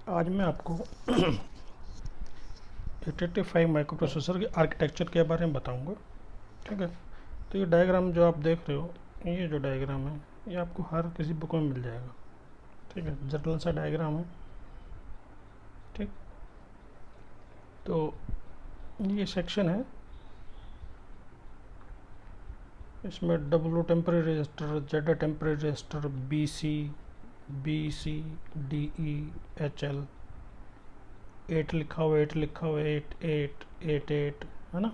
आज मैं आपको 885 माइक्रो प्रोसेसर के आर्किटेक्चर के बारे में बताऊंगा। ठीक है, तो ये डायग्राम जो आप देख रहे हो, ये जो डायग्राम है ये आपको हर किसी बुक में मिल जाएगा। ठीक है, जर्नल सा डायग्राम है। ठीक, तो ये सेक्शन है, इसमें W temporary register, Z temporary register, B C D E H L, 8 लिखा हुआ है, 8 लिखा हुआ है, 8 है ना।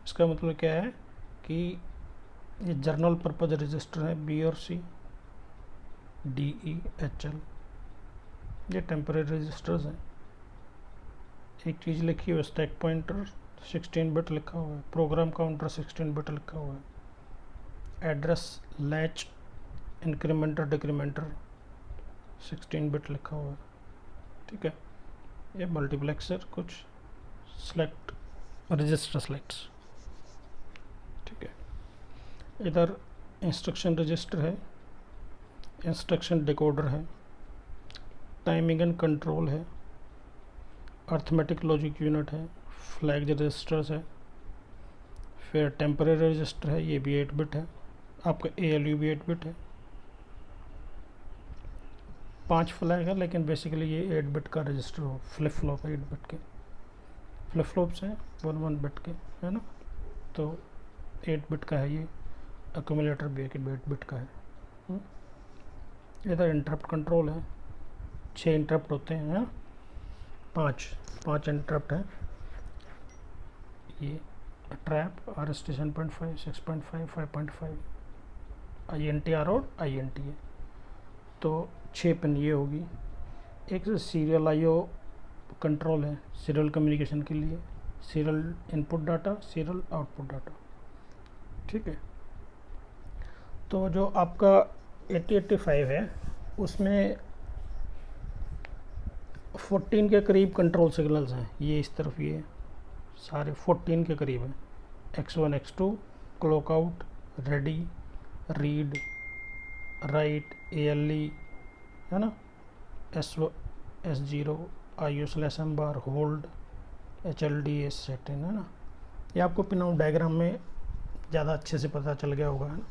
इसका मतलब क्या है कि ये जर्नल पर्पज रजिस्टर है, बी और सी, डी ई एच एल, ये टेम्परेरी रजिस्टर्स हैं। एक चीज़ लिखी हुई है स्टैक पॉइंटर 16 बिट लिखा हुआ है, प्रोग्राम काउंटर 16 बिट लिखा हुआ है, एड्रेस लैच इंक्रीमेंटर डिक्रीमेंटर 16 बिट लिखा हुआ है। ठीक है, ये मल्टीप्लेक्सर कुछ सेलेक्ट रजिस्टर सेलेक्ट्स। ठीक है, इधर इंस्ट्रक्शन रजिस्टर है, इंस्ट्रक्शन डिकोडर है, टाइमिंग एंड कंट्रोल है, अर्थमेटिक लॉजिक यूनिट है, फ्लैग रजिस्टर्स है, फिर टेम्परेरी रजिस्टर है, ये भी 8 बिट है, आपका ALU भी 8 बिट है। 5 फ्लैग है, लेकिन बेसिकली ये 8 बिट का रजिस्टर हो, फ्लिप फ्लॉप है 8 बिट के, फ्लिप फ्लॉप्स हैं 1 बिट के, है ना। तो 8 बिट का है ये, एक्यूमुलेटर भी 8 बिट का है। इधर इंटरप्ट कंट्रोल है, 6 इंटरप्ट होते हैं, 5 इंटरप्ट हैं। ये ट्रैप, RST 7.5, 6.5, 5.5, INTR और INT है। तो 6 पिन ये होगी। एक सीरियल IO कंट्रोल है, सीरियल कम्युनिकेशन के लिए, serial input data, serial output data. ठीक है, तो जो आपका 8085 है उसमें 14 के करीब कंट्रोल सिग्नल्स हैं। ये इस तरफ ये सारे 14 के करीब हैं। X1 X2, clock out, ready, read, right, ALE, है ना, S0, IO/M बार, होल्ड, HLD, सेटिंग, है ना। ये आपको पिन आउट डायग्राम में ज़्यादा अच्छे से पता चल गया होगा, है ना।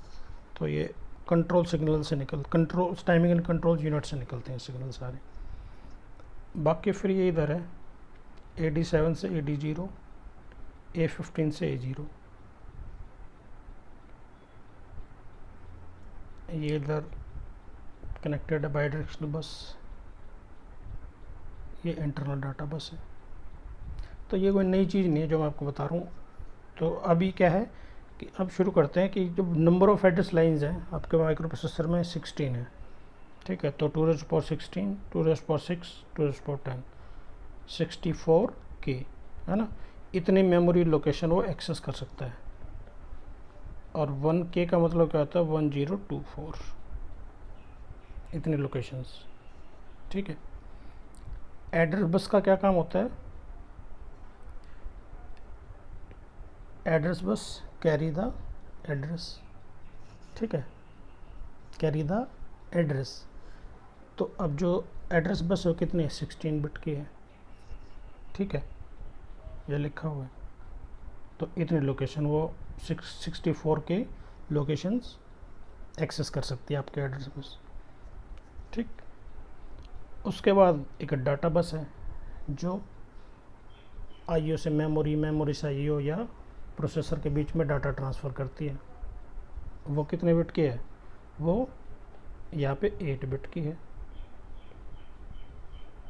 तो ये कंट्रोल सिग्नल से control timing and control unit से निकलते हैं सिग्नल सारे। बाकी फिर ये इधर है AD7 से AD0, A15 से A0। ये इधर कनेक्टेड है बाई डायरेक्शनल बस, ये इंटरनल डाटा बस है। तो ये कोई नई चीज़ नहीं है जो मैं आपको बता रहा हूँ। तो अभी क्या है कि अब शुरू करते हैं कि जो नंबर ऑफ एड्रेस लाइंस हैं आपके माइक्रो प्रोसेसर में 16 है। ठीक है, तो 2⁻16, 2⁻6, 2⁻10, 64K, है ना। इतनी मेमोरी लोकेशन वो एक्सेस कर सकता है। और 1K का मतलब क्या होता है, 1024, इतनी लोकेशंस। ठीक है, एड्रेस बस का क्या काम होता है, address bus carry the address. ठीक है, कैरी द एड्रेस। तो अब जो एड्रेस बस हो कितनी है, 16 बिट की है। ठीक है, ये लिखा हुआ है। तो इतनी लोकेशन वो 64 के लोकेशंस एक्सेस कर सकती है आपके एड्रेस बस। ठीक, उसके बाद एक डाटा बस है जो IO से मेमोरी, मेमोरी से IO या प्रोसेसर के बीच में डाटा ट्रांसफ़र करती है। वो कितने बिट की है, वो यहाँ पे 8 बिट की है।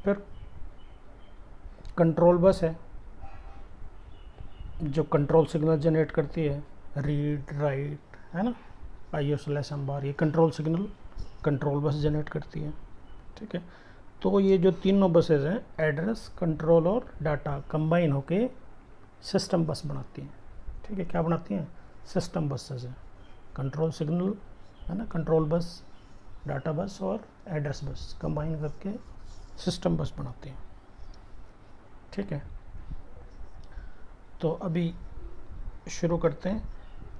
फिर कंट्रोल बस है जो कंट्रोल सिग्नल जनरेट करती है, रीड, राइट, है ना, IO/M बार, ये control signal control bus generate करती है। ठीक है, तो ये जो तीनों बसेस हैं, एड्रेस, कंट्रोल और डाटा कंबाइन होके सिस्टम बस बनाती हैं। ठीक है, क्या बनाती हैं, सिस्टम बसेस हैं। कंट्रोल सिग्नल, है ना, कंट्रोल बस, डाटा बस और एड्रेस बस कंबाइन करके सिस्टम बस बनाती हैं। ठीक है, तो अभी शुरू करते हैं।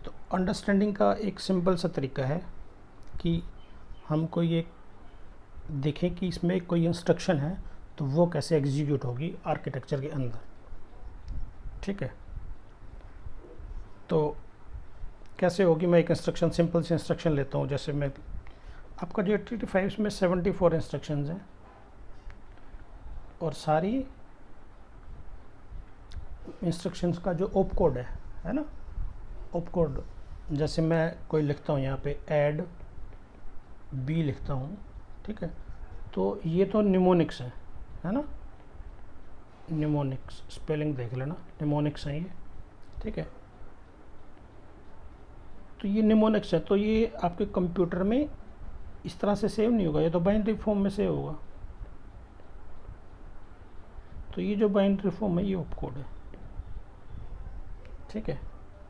तो अंडरस्टैंडिंग का एक सिंपल सा तरीका है कि हम कोई एक देखें कि इसमें कोई इंस्ट्रक्शन है तो वो कैसे एग्जीक्यूट होगी आर्किटेक्चर के अंदर। ठीक है, तो कैसे होगी, मैं एक इंस्ट्रक्शन, सिंपल से इंस्ट्रक्शन लेता हूँ। जैसे मैं आपका जो 85 में 74 इंस्ट्रक्शंस हैं और सारी इंस्ट्रक्शंस का जो ओप कोड है ना, ओप कोड, जैसे मैं कोई लिखता हूँ यहाँ पे ऐड बी लिखता हूँ, ठीक है, तो ये तो निमोनिक्स है ना, निमोनिक्स स्पेलिंग देख लेना, निमोनिक्स है ये, ठीक है। तो ये निमोनिक्स है, तो ये आपके कंप्यूटर में इस तरह से सेव नहीं होगा, ये तो बाइनरी फॉर्म में सेव होगा। तो ये जो बाइनरी फॉर्म है ये ओप कोड है, ठीक है।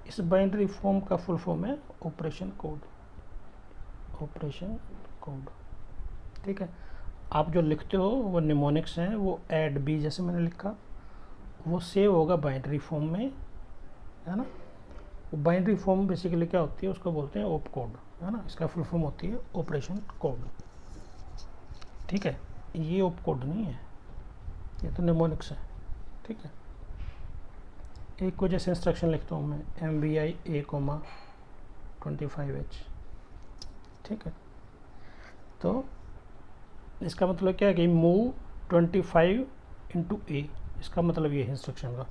इस बाइनरी फॉर्म का फुल फॉर्म है ऑपरेशन कोड, ऑपरेशन कोड, ठीक है। आप जो लिखते हो वो निमोनिक्स हैं, वो ऐड बी जैसे मैंने लिखा वो सेव होगा बाइनरी फॉर्म में, है ना। वो बाइनरी फॉर्म बेसिकली क्या होती है, उसको बोलते हैं ओप कोड, है ना। इसका फुल फॉर्म होती है ऑपरेशन कोड, ठीक है। ये ओप कोड नहीं है, ये तो निमोनिक्स है, ठीक है। एक को जैसे इंस्ट्रक्शन लिखता हूँ मैं MVI A,25H, ठीक है। तो इसका मतलब क्या है कि मूव 25 into A, इसका मतलब ये है इंस्ट्रक्शन का,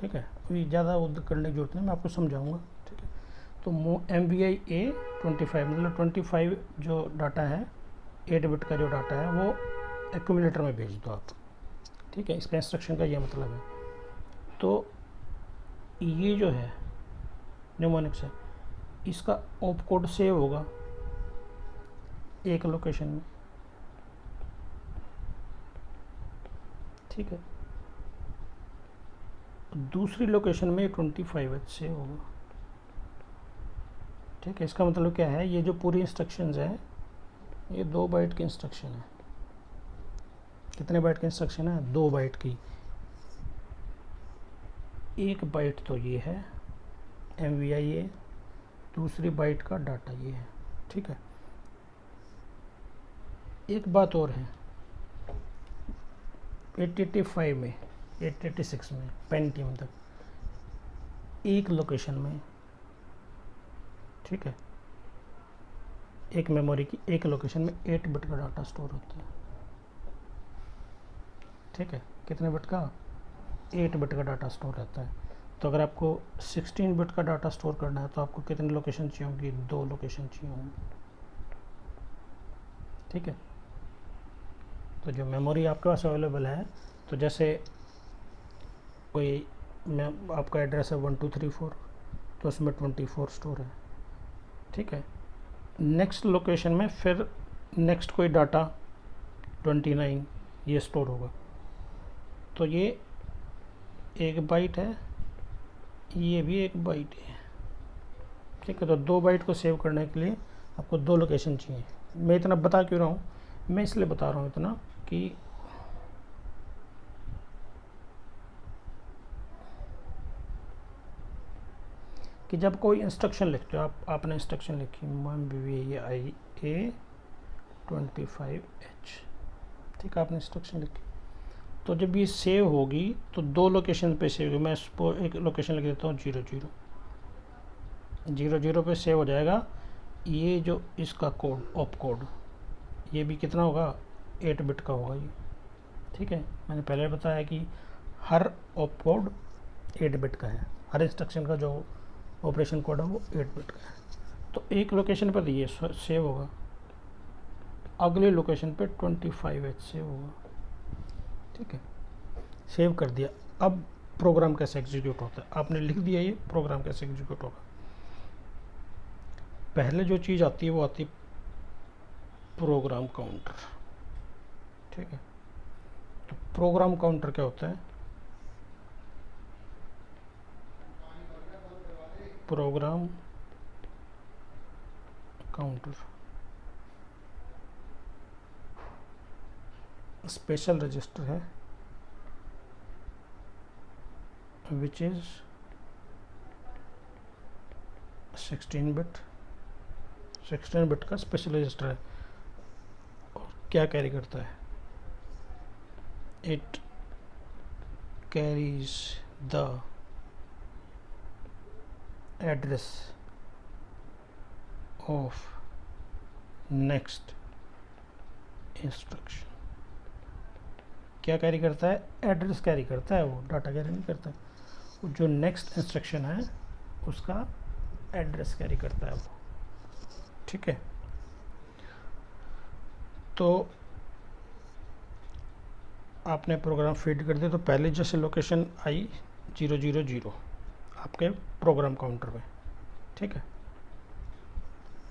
ठीक है। अभी ज़्यादा वो करने की जरूरत नहीं, मैं आपको समझाऊंगा, ठीक है। तो MVI A25 मतलब 25 जो डाटा है, 8 बिट का जो डाटा है वो एक्यूमुलेटर में भेज दो आप, ठीक है। इसका इंस्ट्रक्शन का ये मतलब है। तो ये जो है निमोनिक्स है, इसका ओप कोड सेव होगा एक लोकेशन में, ठीक है। दूसरी लोकेशन में 25H सेव होगा, ठीक है। इसका मतलब क्या है, ये जो पूरी इंस्ट्रक्शंस है ये 2 बाइट की इंस्ट्रक्शन है। कितने बाइट की इंस्ट्रक्शन है, 2 बाइट की। 1 बाइट तो ये है MVI, दूसरी बाइट का डाटा ये है, ठीक है। एक बात और है, 885 में 886 में पेंटियम तक एक लोकेशन में, ठीक है, एक मेमोरी की एक लोकेशन में 8 बिट का डाटा स्टोर होता है, ठीक है। कितने बिट का, 8 बिट का डाटा स्टोर रहता है। तो अगर आपको 16 बिट का डाटा स्टोर करना है तो आपको कितनी लोकेशन चाहिए होंगी, 2 लोकेशन चाहिए होंगी, ठीक है। तो जो मेमोरी आपके पास अवेलेबल है, तो जैसे कोई आपका एड्रेस है 1234, तो उसमें 24 स्टोर है, ठीक है। नेक्स्ट लोकेशन में फिर नेक्स्ट कोई डाटा 29 ये स्टोर होगा। तो ये 1 बाइट है, ये भी 1 बाइट है, ठीक है। तो 2 बाइट को सेव करने के लिए आपको 2 लोकेशन चाहिए। मैं इतना बता क्यों रहा हूँ, मैं इसलिए बता रहा हूँ इतना कि जब कोई इंस्ट्रक्शन लिखते हो आपने इंस्ट्रक्शन लिखी MVI A25H, ठीक है, आपने इंस्ट्रक्शन लिखी। तो जब ये सेव होगी तो 2 लोकेशन पे सेव होगी। मैं एक लोकेशन लिख देता हूँ 00 पे सेव हो जाएगा। ये जो इसका कोड ऑप कोड ये भी कितना होगा, 8 बिट का होगा ये, ठीक है। मैंने पहले बताया कि हर ऑप कोड 8 बिट का है, हर इंस्ट्रक्शन का जो ऑपरेशन कोड है वो 8 बिट का है। तो एक लोकेशन पर ये सेव होगा, अगले लोकेशन पे 25H सेव होगा, ठीक है। सेव कर दिया। अब प्रोग्राम कैसे एग्जीक्यूट होता है, आपने लिख दिया, ये प्रोग्राम कैसे एग्जीक्यूट होगा। पहले जो चीज़ आती है वो आती है प्रोग्राम काउंटर, ठीक है। तो प्रोग्राम काउंटर क्या होता है, प्रोग्राम काउंटर स्पेशल रजिस्टर है विच इज 16 बिट का स्पेशल रजिस्टर है। और क्या कैरी करता है, it carries the address of next instruction। क्या कैरी करता है? एड्रेस कैरी करता है, वो डाटा कैरी नहीं करता। वो जो नेक्स्ट इंस्ट्रक्शन है उसका एड्रेस कैरी करता है वो, ठीक है। तो आपने प्रोग्राम फीड कर दिया, तो पहले जैसे लोकेशन आई 000 आपके प्रोग्राम काउंटर में, ठीक है।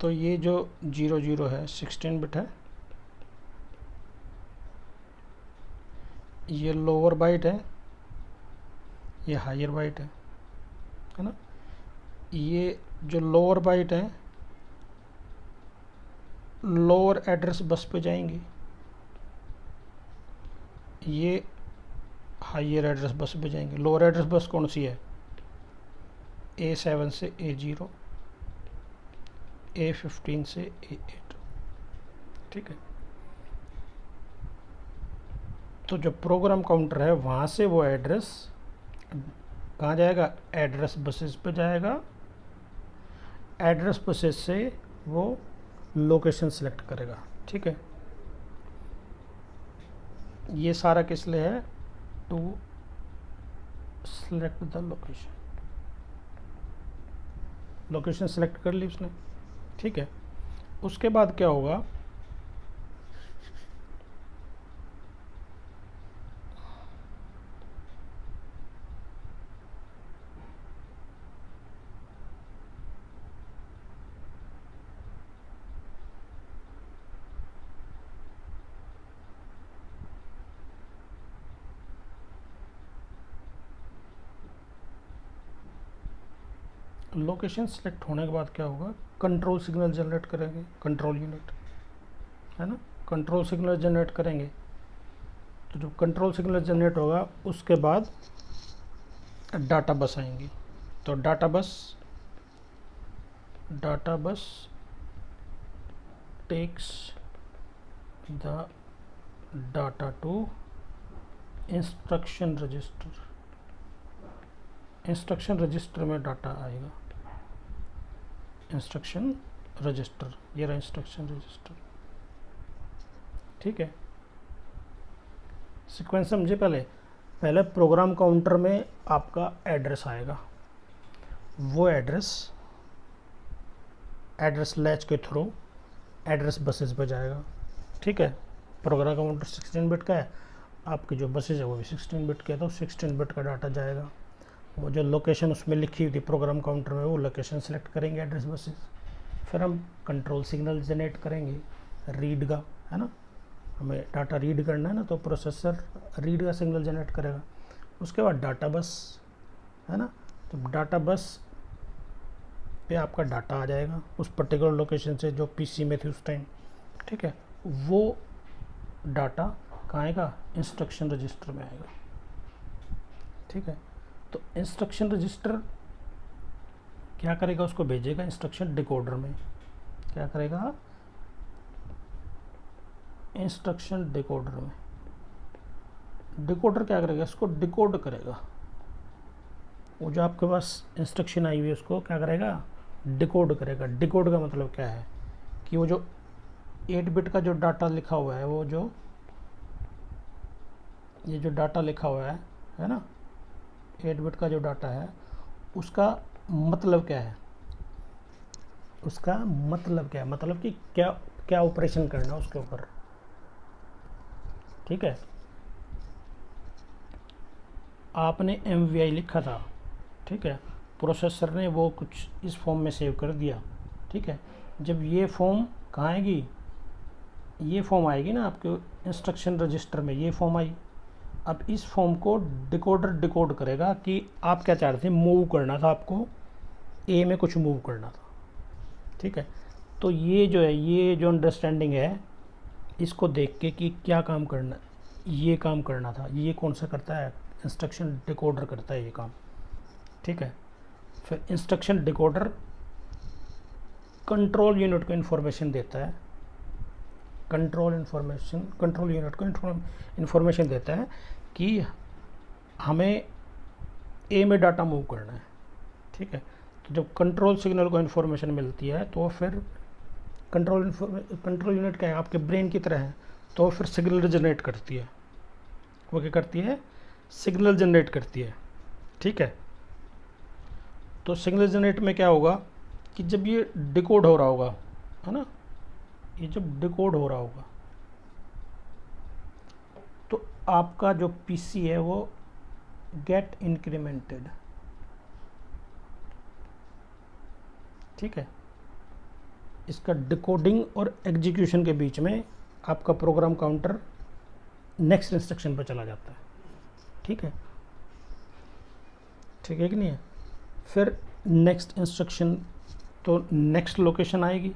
तो ये जो 00 है 16 बिट है, ये लोअर बाइट है, ये हायर बाइट है ना। ये जो लोअर बाइट है लोअर एड्रेस बस पे जाएंगी, ये हायर एड्रेस बस पे जाएंगे। लोअर एड्रेस बस कौन सी है? A7 से A0, A15 से A8, ठीक है। तो जो प्रोग्राम काउंटर है वहाँ से वो एड्रेस कहाँ जाएगा? एड्रेस बसेस पे जाएगा। एड्रेस बसेस से वो लोकेशन सेलेक्ट करेगा, ठीक है। ये सारा किस लिए है? To select the location. Location select कर ली उसने, ठीक है। उसके बाद क्या होगा? लोकेशन सेलेक्ट होने के बाद क्या होगा? कंट्रोल सिग्नल जनरेट करेंगे, कंट्रोल यूनिट है ना। कंट्रोल सिग्नल जनरेट करेंगे, तो जब कंट्रोल सिग्नल जनरेट होगा उसके बाद डाटा बस आएंगी। तो data bus takes the data to instruction register. Instruction register में डाटा आएगा, इंस्ट्रक्शन रजिस्टर, ये रहा इंस्ट्रक्शन रजिस्टर, ठीक है। सीक्वेंस समझे। पहले प्रोग्राम काउंटर में आपका एड्रेस आएगा, वो एड्रेस लैच के थ्रू एड्रेस बसेस पर जाएगा, ठीक है। प्रोग्राम काउंटर 16 बिट का है, आपकी जो बसेज है वो भी 16 बिट के है, तो 16 बिट का डाटा जाएगा। वो जो लोकेशन उसमें लिखी हुई थी प्रोग्राम काउंटर में, वो लोकेशन सेलेक्ट करेंगे एड्रेस बसेस। फिर हम कंट्रोल सिग्नल जनरेट करेंगे रीड का, है ना। हमें डाटा रीड करना है ना, तो प्रोसेसर रीड का सिग्नल जनरेट करेगा। उसके बाद डाटा बस, है ना। तो डाटा बस पे आपका डाटा आ जाएगा उस पर्टिकुलर लोकेशन से जो पीसी में थी उस टाइम, ठीक है। वो डाटा कहाँ आएगा? इंस्ट्रक्शन रजिस्टर में आएगा, ठीक है। तो इंस्ट्रक्शन रजिस्टर क्या करेगा? उसको भेजेगा इंस्ट्रक्शन डिकोडर में। क्या करेगा? इंस्ट्रक्शन डिकोडर में। डिकोडर क्या करेगा? इसको डिकोड करेगा। वो जो आपके पास इंस्ट्रक्शन आई हुई है उसको क्या करेगा? डिकोड करेगा। डिकोड का मतलब क्या है कि वो जो 8 बिट का जो डाटा लिखा हुआ है, वो जो ये जो डाटा लिखा हुआ है ना, 8 बिट का जो डाटा है उसका मतलब क्या है? उसका मतलब क्या है? मतलब कि क्या क्या ऑपरेशन करना है उसके ऊपर, ठीक है। आपने MVI लिखा था, ठीक है। प्रोसेसर ने वो कुछ इस फॉर्म में सेव कर दिया, ठीक है। जब ये फॉर्म कहाँ आएगी? ये फॉर्म आएगी ना आपके इंस्ट्रक्शन रजिस्टर में, ये फॉर्म आई। अब इस फॉर्म को डिकोडर डिकोड करेगा कि आप क्या चाह रहे थे, मूव करना था आपको, ए में कुछ मूव करना था, ठीक है। तो ये जो है, ये जो अंडरस्टैंडिंग है, इसको देख के कि क्या काम करना, ये काम करना था, ये कौन सा करता है? इंस्ट्रक्शन डिकोडर करता है ये काम, ठीक है। फिर इंस्ट्रक्शन डिकोडर कंट्रोल यूनिट को इन्फॉर्मेशन देता है कंट्रोल यूनिट को इन्फॉर्मेशन देता है कि हमें ए में डाटा मूव करना है। ठीक है, तो जब कंट्रोल सिग्नल को इन्फॉर्मेशन मिलती है तो फिर कंट्रोल यूनिट क्या है, आपके ब्रेन की तरह है, तो फिर सिग्नल जनरेट करती है। वो क्या करती है, सिग्नल जनरेट करती है। ठीक है, तो सिग्नल जनरेट में क्या होगा कि जब ये डिकोड हो रहा होगा, है ना, ये जब डिकोड हो रहा होगा तो आपका जो पीसी है वो गेट इंक्रीमेंटेड। ठीक है, इसका डिकोडिंग और एग्जीक्यूशन के बीच में आपका प्रोग्राम काउंटर नेक्स्ट इंस्ट्रक्शन पर चला जाता है। ठीक है, ठीक है कि नहीं है। फिर नेक्स्ट इंस्ट्रक्शन तो नेक्स्ट लोकेशन आएगी,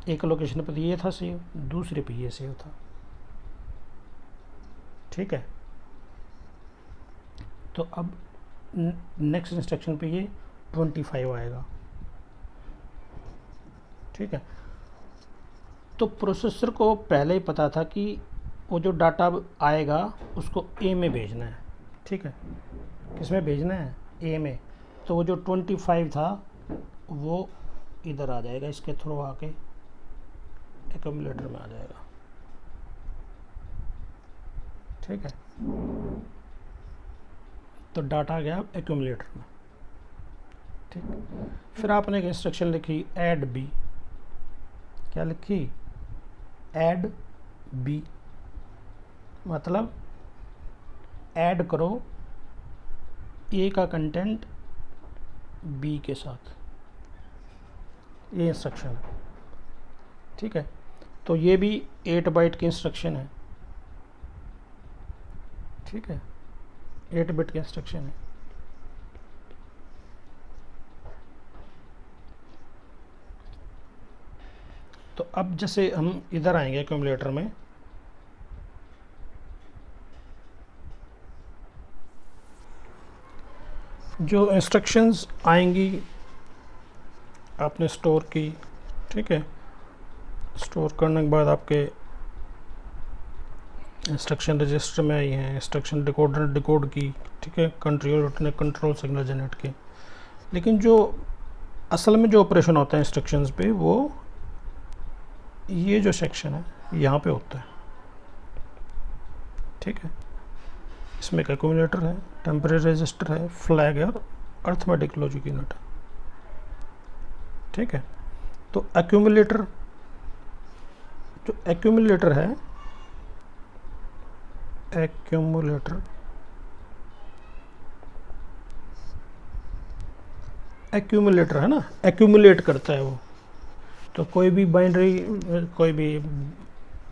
एक लोकेशन पर ये था सेव, दूसरे पे ये सेव था। ठीक है, तो अब नेक्स्ट इंस्ट्रक्शन पे ये 25 आएगा। ठीक है, तो प्रोसेसर को पहले ही पता था कि वो जो डाटा आएगा उसको ए में भेजना है। ठीक है, किस में भेजना है, ए में। तो वो जो 25 था वो इधर आ जाएगा, इसके थ्रू आके एक्यूमुलेटर में आ जाएगा। ठीक है, तो डाटा आ गया एक्यूमुलेटर में। ठीक, फिर आपने एक इंस्ट्रक्शन लिखी ऐड बी। क्या लिखी, ऐड बी, मतलब ऐड करो ए का कंटेंट बी के साथ, ये इंस्ट्रक्शन है। ठीक है, तो ये भी 8 बाइट की इंस्ट्रक्शन है। ठीक है, 8 बिट की इंस्ट्रक्शन है। तो अब जैसे हम इधर आएंगे एक्यूमुलेटर में, जो इंस्ट्रक्शंस आएंगी आपने स्टोर की। ठीक है, स्टोर करने के बाद आपके इंस्ट्रक्शन रजिस्टर में आई हैं, इंस्ट्रक्शन डिकोडर डिकोड की। ठीक है, कंट्रोल सिग्नल जनरेट की। लेकिन जो असल में जो ऑपरेशन होता है इंस्ट्रक्शंस पे, वो ये जो सेक्शन है यहाँ पे होता है। ठीक है, इसमें एक एक्यूमुलेटर है, टेम्परेरी रजिस्टर है, फ्लैग है और अर्थमेटिक लॉजिक यूनिट है। ठीक है, तो एक्यूमुलेटर है, एक्यूमुलेटर है ना, एक्यूमुलेट करता है वो। तो कोई भी बाइनरी, कोई भी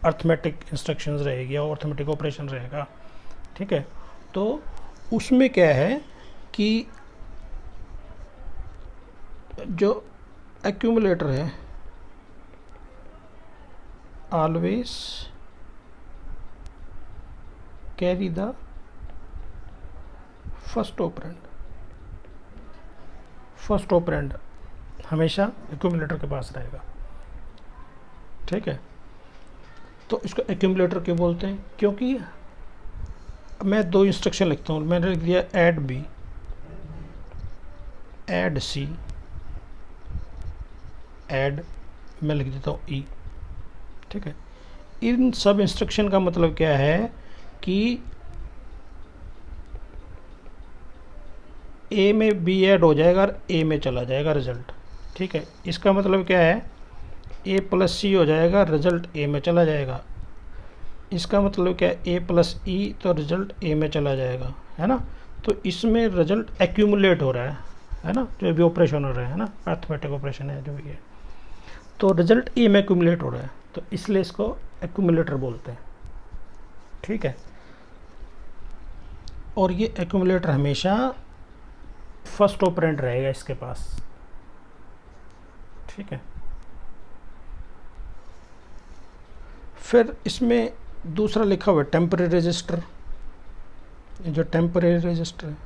अर्थमेटिक इंस्ट्रक्शंस रहेगी या अर्थमेटिक ऑपरेशन रहेगा। ठीक है, तो उसमें क्या है कि जो एक्यूमुलेटर है always carry the first operand हमेशा एक्यूमुलेटर के पास रहेगा। ठीक है, तो इसको एक्यूमुलेटर क्यों बोलते हैं, क्योंकि मैं 2 इंस्ट्रक्शन लिखता हूँ। मैंने लिख दिया ऐड बी, ऐड सी, ऐड मैं लिख देता हूँ ई। ठीक है, इन सब इंस्ट्रक्शन का मतलब क्या है कि ए में बी ऐड हो जाएगा और ए में चला जाएगा रिजल्ट। ठीक है, इसका मतलब क्या है, ए प्लस सी हो जाएगा, रिजल्ट ए में चला जाएगा। इसका मतलब क्या है, ए प्लस ई, तो रिजल्ट ए में चला जाएगा, है ना। तो इसमें रिजल्ट एक्यूमुलेट हो रहा है ना, जो भी ऑपरेशन हो रहा है ना, अर्थमेटिक ऑपरेशन है जो भी है, तो रिजल्ट ए में एक्यूमुलेट हो रहा है, तो इसलिए इसको एक्यूमुलेटर बोलते हैं। ठीक है, और ये एक्यूमुलेटर हमेशा फर्स्ट ऑपरेंड रहेगा इसके पास। ठीक है, फिर इसमें दूसरा लिखा हुआ है टेम्परेरी रजिस्टर। जो टेम्परेरी रजिस्टर है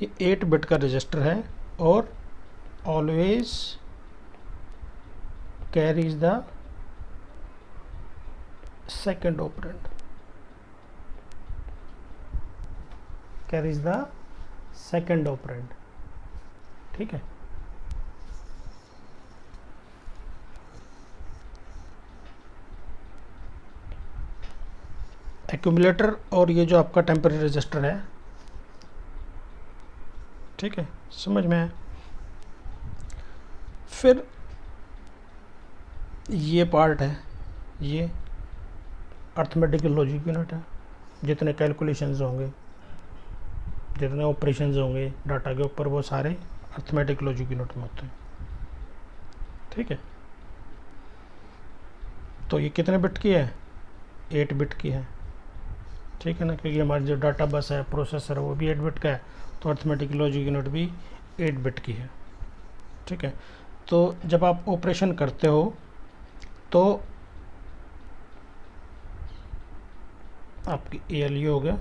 ये 8 बिट का रजिस्टर है और always carries the second operand, carries the second operand। ठीक है, एक्यूमुलेटर और ये जो आपका टेम्परेरी रजिस्टर है, ठीक है, समझ में है। फिर ये पार्ट है, ये अर्थमेटिकल लॉजिक यूनिट है। जितने कैलकुलेशंस होंगे, जितने ऑपरेशंस होंगे डाटा के ऊपर, वो सारे अर्थमेटिक लॉजिक यूनिट में होते हैं। ठीक है, तो ये कितने बिट की है? 8 बिट की है। ठीक है ना, क्योंकि हमारी जो डाटा बस है, प्रोसेसर, वो भी 8 बिट का है, तो अर्थमेटिक लॉजिक यूनिट भी 8 बिट की है। ठीक है, तो जब आप ऑपरेशन करते हो तो आपकी ALU हो गया,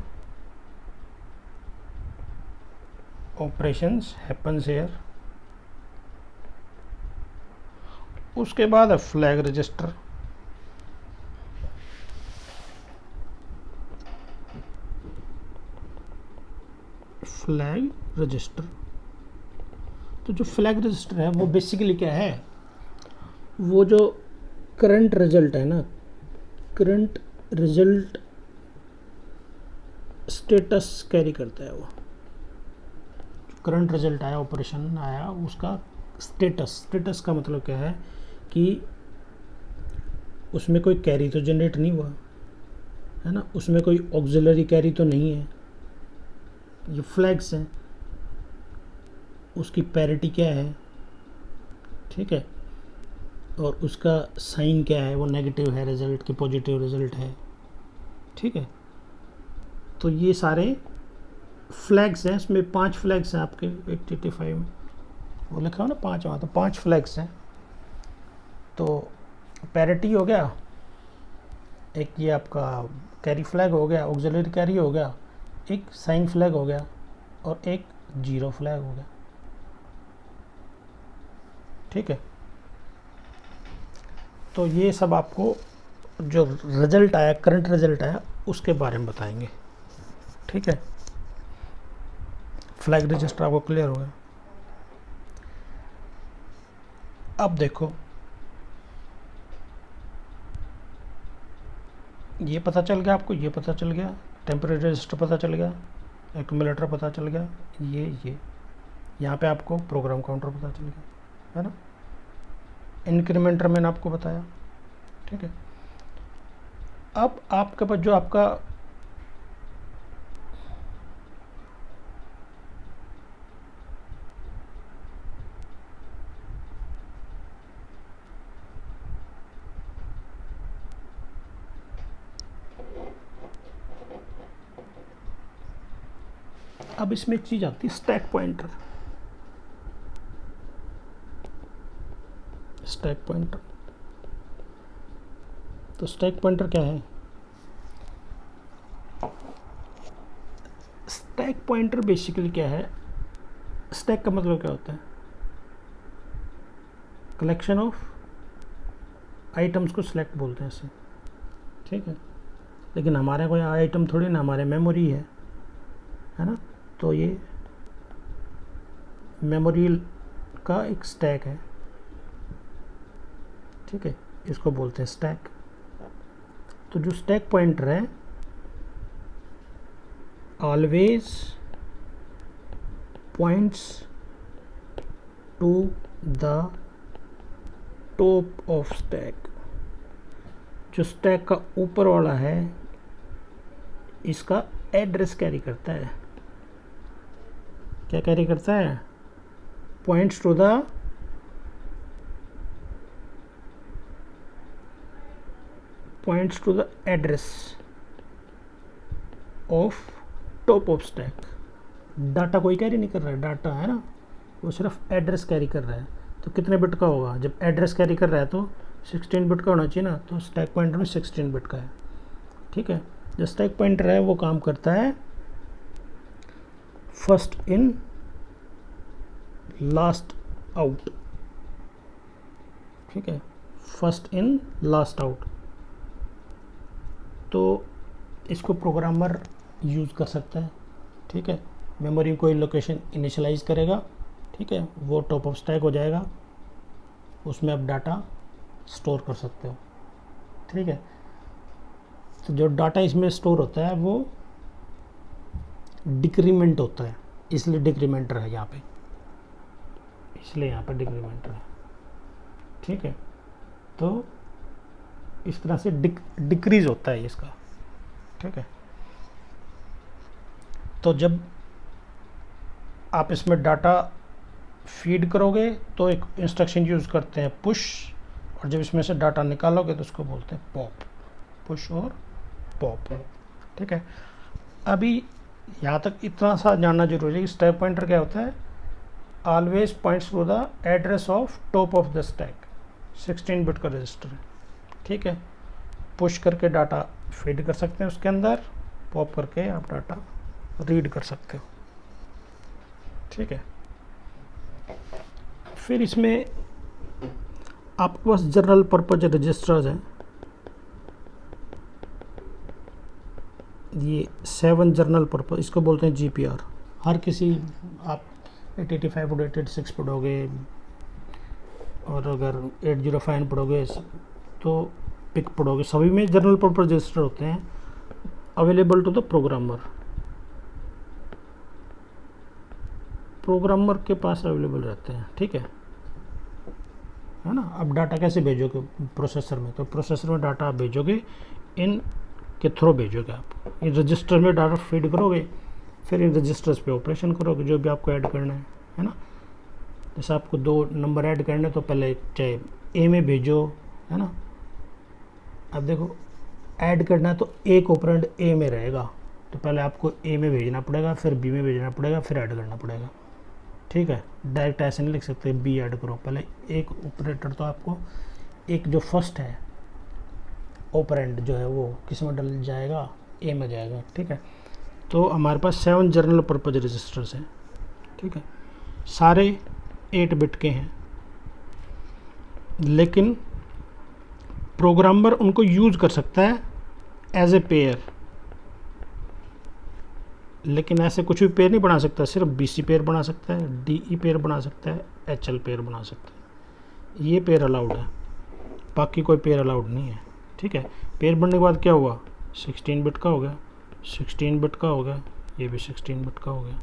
ऑपरेशंस हैपन्स हियर। उसके बाद है फ्लैग रजिस्टर। फ्लैग रजिस्टर, तो जो फ्लैग रजिस्टर है वो बेसिकली क्या है? वो जो करंट रिजल्ट है ना, करंट रिजल्ट स्टेटस कैरी करता है। वो करंट रिजल्ट आया, ऑपरेशन आया, उसका स्टेटस का मतलब क्या है कि उसमें कोई कैरी तो जनरेट नहीं हुआ है ना, उसमें कोई ऑक्सिलरी कैरी तो नहीं है। ये फ्लैग्स हैं, उसकी पैरिटी क्या है, ठीक है, और उसका साइन क्या है, वो नेगेटिव है रिजल्ट की पॉजिटिव रिजल्ट है। ठीक है, तो ये सारे फ्लैग्स हैं। इसमें 5 फ्लैग्स हैं आपके 885 में, वो लिखा हो ना 5 वहाँ, तो 5 फ्लैग्स हैं। तो पैरिटी हो गया, एक ये आपका कैरी फ्लैग हो गया, ऑक्सिलरी कैरी हो गया, एक साइन फ्लैग हो गया, और एक जीरो फ्लैग हो गया। ठीक है, तो ये सब आपको जो रिजल्ट आया, करंट रिजल्ट आया, उसके बारे में बताएंगे। ठीक है, फ्लैग रजिस्टर आपको क्लियर हो गया। अब देखो, ये पता चल गया आपको, ये पता चल गया, टेम्परेरी रजिस्टर पता चल गया, एक्यूमुलेटर पता चल गया, ये यहाँ पे आपको प्रोग्राम काउंटर पता चल गया, है ना। इंक्रीमेंटर मैंने आपको बताया। ठीक है, अब आपके पास जो आपका अब इसमें एक चीज आती है, स्टैक पॉइंटर। स्टैक पॉइंटर, तो स्टैक पॉइंटर क्या है? स्टैक पॉइंटर बेसिकली क्या है? स्टैक का मतलब क्या होता है? कलेक्शन ऑफ आइटम्स को सिलेक्ट बोलते हैं इसे। ठीक है, लेकिन हमारे कोई आइटम थोड़ी ना, हमारे मेमोरी है ना, तो ये मेमोरी का एक स्टैक है। ठीक है, इसको बोलते हैं स्टैक। तो जो स्टैक पॉइंटर है, always points to the top of stack. जो स्टैक का ऊपर वाला है, इसका एड्रेस कैरी करता है। क्या कैरी करता है? Points to the address of top of stack. Data कोई कैरी नहीं कर रहा है, डाटा है ना, वो सिर्फ एड्रेस कैरी कर रहा है। तो कितने बिट का होगा? जब एड्रेस कैरी कर रहा है तो 16 बिट का होना चाहिए ना, तो स्टैक पॉइंटर में 16 बिट का है। ठीक है, जो स्टैक पॉइंटर है वो काम करता है फर्स्ट इन लास्ट आउट। ठीक है, फर्स्ट इन लास्ट आउट। तो इसको प्रोग्रामर यूज़ कर सकता है, ठीक है। मेमोरी में कोई लोकेशन इनिशियलाइज करेगा, ठीक है, वो टॉप ऑफ स्टैक हो जाएगा, उसमें आप डाटा स्टोर कर सकते हो, ठीक है। तो जो डाटा इसमें स्टोर होता है वो डिक्रीमेंट होता है, इसलिए डिक्रीमेंटर है यहाँ पे, इसलिए यहाँ पे डिक्रीमेंटर है, ठीक है। तो इस तरह से डिक्रीज होता है इसका, ठीक है। तो जब आप इसमें डाटा फीड करोगे तो एक इंस्ट्रक्शन यूज़ करते हैं पुश, और जब इसमें से डाटा निकालोगे तो उसको बोलते हैं पॉप, पुश और पॉप, ठीक है। अभी यहाँ तक इतना सा जानना जरूरी है कि स्टैक पॉइंटर क्या होता है, always points to the address of top of the stack, 16 bit का रजिस्टर है, ठीक है। पुश करके डाटा फीड कर सकते हैं उसके अंदर, पॉप करके आप डाटा रीड कर सकते हो, ठीक है। फिर इसमें आपके पास जनरल पर्पज रजिस्टर्स हैं, ये 7 जनरल पर्पज, इसको बोलते हैं GPR। हर किसी आप 885 पढ़ो, 886 पढ़ोगे, और अगर 805 पढ़ोगे तो पिक पढ़ोगे, सभी में जनरल पर्पज रजिस्टर होते हैं available to the programmer, programmer के पास अवेलेबल रहते हैं, ठीक है ना। अब डाटा कैसे भेजोगे प्रोसेसर में, तो प्रोसेसर में डाटा आप भेजोगे, इन के थ्रू भेजोगे, आप इन रजिस्टर में डाटा फीड करोगे, फिर इन रजिस्टर्स पे ऑपरेशन करोगे जो भी आपको ऐड करना है ना। जैसे आपको 2 नंबर ऐड करने तो पहले चाहे ए में भेजो, है ना। अब देखो ऐड करना है तो एक ऑपरेंड ए में रहेगा, तो पहले आपको ए में भेजना पड़ेगा, फिर बी में भेजना पड़ेगा, फिर ऐड करना पड़ेगा, ठीक है। डायरेक्ट ऐसे नहीं लिख सकते बी ऐड करो, पहले एक ऑपरेटर, तो आपको एक जो फर्स्ट है ऑपरेंड जो है वो किस में डल जाएगा, ए में जाएगा, ठीक है। तो हमारे पास 7 जनरल पर्पज रजिस्टर्स हैं, ठीक है, सारे 8 बिट के हैं, लेकिन प्रोग्रामर उनको यूज़ कर सकता है एज ए पेयर, लेकिन ऐसे कुछ भी पेयर नहीं बना सकता, सिर्फ BC पेयर बना सकता है, DE पेयर बना सकता है, HL पेयर बना सकता है, ये पेयर अलाउड है, बाकी कोई पेयर अलाउड नहीं है, ठीक है। पेयर बनने के बाद क्या हुआ, 16 बिट का हो गया, 16 बिट का हो गया, ये भी 16 बिट का हो गया,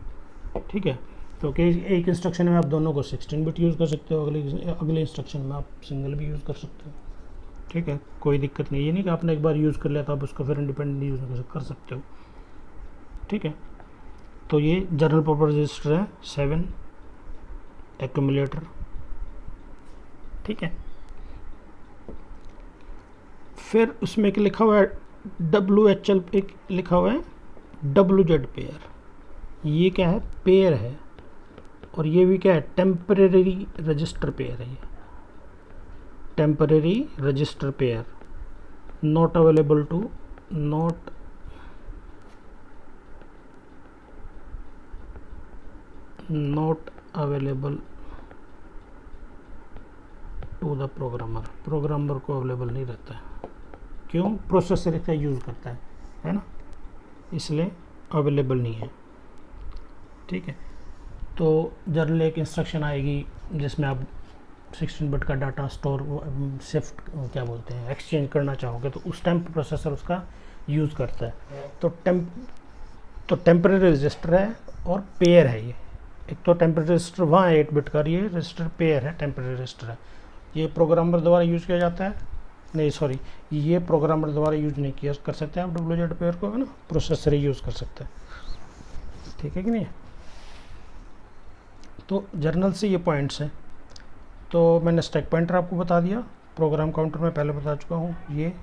ठीक है। तो एक इंस्ट्रक्शन में आप दोनों को 16 बिट यूज़ कर सकते हो, अगले इंस्ट्रक्शन में आप सिंगल भी यूज़ कर सकते हो, ठीक है, कोई दिक्कत नहीं। ये नहीं कि आपने एक बार यूज़ कर लिया तो आप उसको फिर इंडिपेंडेंट यूज़ कर सकते हो, ठीक है। तो ये जनरल पर्पज रजिस्टर है 7 एक्यूमुलेटर, ठीक है। फिर उसमें एक लिखा हुआ है WHL, एक लिखा हुआ है WZ पेयर, ये क्या है, पेयर है, और ये भी क्या है, टेम्परेरी रजिस्टर पेयर है, ये temporary register pair, not available to not available to the programmer को अवेलेबल नहीं रहता है, क्यों, प्रोसेसर इसका यूज़ करता है ना, इसलिए अवेलेबल नहीं है, ठीक है। तो जनरल एक इंस्ट्रक्शन आएगी जिसमें आप 16 बिट का डाटा स्टोर शिफ्ट क्या बोलते हैं एक्सचेंज करना चाहोगे, तो उस टाइम प्रोसेसर उसका यूज़ करता है। तो टेम्परेरी रजिस्टर है और पेयर है ये, एक तो टेम्परेरी रजिस्टर वहाँ 8 बिट का, ये रजिस्टर पेयर है, टेम्परेरी रजिस्टर है, ये प्रोग्रामर द्वारा यूज़ किया जाता है, नहीं सॉरी, ये प्रोग्रामर द्वारा यूज नहीं किया कर सकते आप WZ पेयर को, है ना, प्रोसेसर ही यूज़ कर सकते हैं, ठीक है कि नहीं। तो जर्नल से ये पॉइंट्स हैं। तो मैंने स्टैक पॉइंटर आपको बता दिया, प्रोग्राम काउंटर में पहले बता चुका हूँ, ये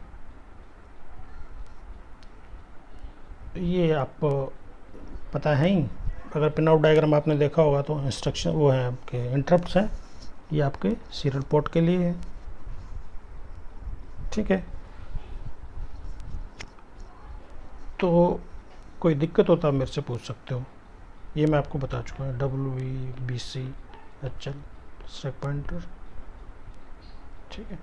आप पता है ही, अगर पिन आउट डायग्राम आपने देखा होगा तो इंस्ट्रक्शन वो है आपके इंटरप्ट्स हैं, ये आपके सीरियल पोर्ट के लिए है, ठीक है। तो कोई दिक्कत होता है मेरे से पूछ सकते हो, ये मैं आपको बता चुका हूँ, WE BC HL stack pointer, ठीक है।